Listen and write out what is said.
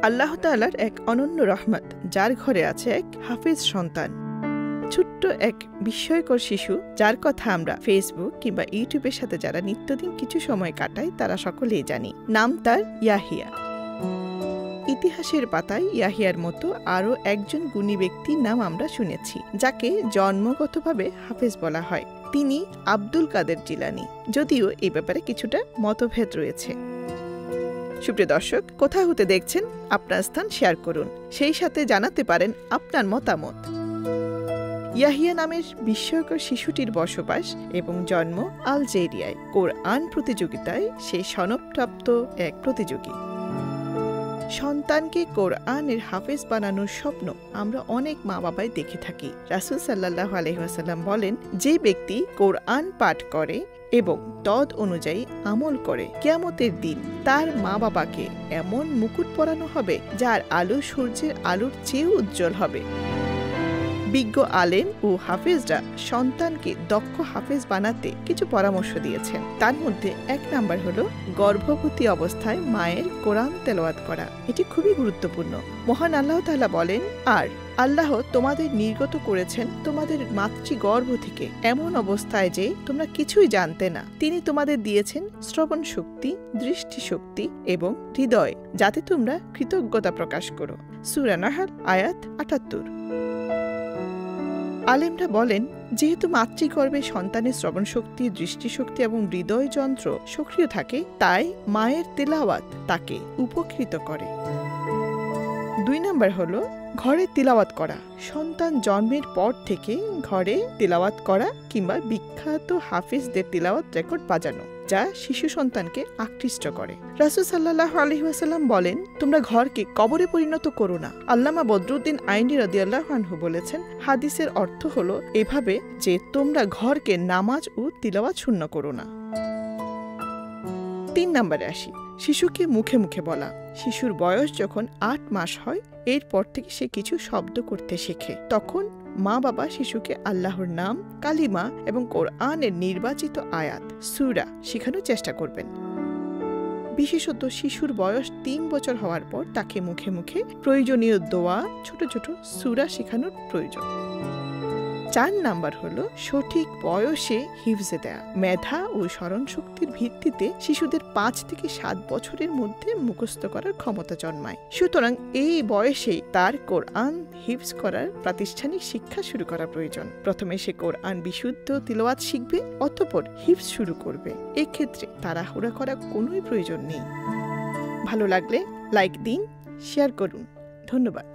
আল্লাহ তাআলার এক অনন্য রহমত, যার ঘরে আছে এক হাফেজ সন্তান। ছোট্ট এক বিস্ময়কর শিশু, যার কথা আমরা ফেসবুক কিংবা ইউটিউবের সাথে যারা নিত্যদিন কিছু সময় কাটায় তারা সকলেই জানি। নাম তার ইয়াহিয়া। ইতিহাসের পাতায় ইয়াহিয়ার মতো আরও একজন গুণী ব্যক্তির নাম আমরা শুনেছি, যাকে জন্মগতভাবে হাফেজ বলা হয়। তিনি আব্দুল কাদের জিলানী, যদিও এই ব্যাপারে কিছুটা মতভেদ রয়েছে। সুপ্রিয় দর্শক, কোথা হতে দেখছেন আপনার স্থান শেয়ার করুন, সেই সাথে জানাতে পারেন আপনার মতামত। ইয়াহিয়া নামের বিস্ময়কর শিশুটির বসবাস এবং জন্ম আলজেরিয়ায়। কোরআন প্রতিযোগিতায় সে সনদপ্রাপ্ত এক প্রতিযোগী। সন্তানকে কোরআনের হাফেজ বানানোর স্বপ্ন আমরা অনেক মা বাবাই দেখে থাকি। রাসূল সাল্লাল্লাহু আলাইহি ওয়াসাল্লাম বলেন, যে ব্যক্তি কোরআন পাঠ করে এবং তদ অনুযায়ী আমল করে, কিয়ামতের দিন তার মা বাবাকে এমন মুকুট পরানো হবে যার আলো সূর্যের আলোর চেয়েও উজ্জ্বল হবে। বিজ্ঞ আলেম ও হাফেজরা সন্তানকে দক্ষ হাফেজ বানাতে কিছু পরামর্শ দিয়েছেন। তার মধ্যে 1 নাম্বার হলো গর্ভবতী অবস্থায় মায়ের কোরআন তেলাওয়াত করা। এটি খুবই গুরুত্বপূর্ণ। মহান আল্লাহ তাআলা বলেন, আর আল্লাহ তোমাদের নির্গত করেছেন তোমাদের মাতৃগর্ভ থেকে এমন অবস্থায় যে তোমরা কিছুই জানতে না। তিনি তোমাদের দিয়েছেন শ্রবণ শক্তি, দৃষ্টি শক্তি এবং হৃদয়, যাতে তোমরা কৃতজ্ঞতা প্রকাশ করো। সূরা নাহল আয়াত 78। আলেমরা বলেন, যেহেতু মাতৃগর্ভে সন্তানের শ্রবণ শক্তি, দৃষ্টিশক্তি এবং হৃদয় যন্ত্র সক্রিয় থাকে, তাই মায়ের তেলাওয়াত তাকে উপকৃত করে। 2 নাম্বার হলো ঘরে তিলাওয়াত করা। সন্তান জন্মের পর থেকে ঘরে তিলাওয়াত করা কিংবা বিখ্যাত হাফেজদের তিলাওয়াত রেকর্ড বাজানো, যা শিশু সন্তানকে আকৃষ্ট করে। রাসূল সাল্লাল্লাহু আলাইহি ওয়াসাল্লাম বলেন, তোমরা ঘরকে কবরে পরিণত করো না। আল্লামা বদরুদ্দিন আইনি রাদিয়াল্লাহু আনহু বলেছেন, হাদিসের অর্থ হলো এভাবে যে তোমরা ঘরকে নামাজ ও তিলাওয়াত শূন্য করো না। 3 নম্বরে আসি, শিশুকে মুখে মুখে বলা। শিশুর বয়স যখন 8 মাস হয়, এরপর থেকে সে কিছু শব্দ করতে শেখে। তখন মা বাবা শিশুকে আল্লাহর নাম, কালিমা এবং কোরআনের নির্বাচিত আয়াত, সূরা শেখানোর চেষ্টা করবেন। বিশেষত শিশুর বয়স 3 বছর হওয়ার পর তাকে মুখে মুখে প্রয়োজনীয় দোয়া, ছোট ছোট সূরা শেখানোর প্রয়োজন। 4 নাম্বার হলো সঠিক বয়সে হিফজে দেয়া। মেধা ও স্মরণ শক্তির ভিত্তিতে শিশুদের 5 থেকে 7 বছরের মধ্যে মুখস্থ করার ক্ষমতা জন্মায়। সুতরাং এই বয়সে তার কোরআন হিফজ করার প্রাতিষ্ঠানিক শিক্ষা শুরু করা প্রয়োজন। প্রথমে সে কোরআন বিশুদ্ধ তিলাওয়াত শিখবে, অতঃপর হিফজ শুরু করবে। এক্ষেত্রে তাড়াহুড়া করা কোনোই প্রয়োজন নেই। ভালো লাগলে লাইক দিন, শেয়ার করুন। ধন্যবাদ।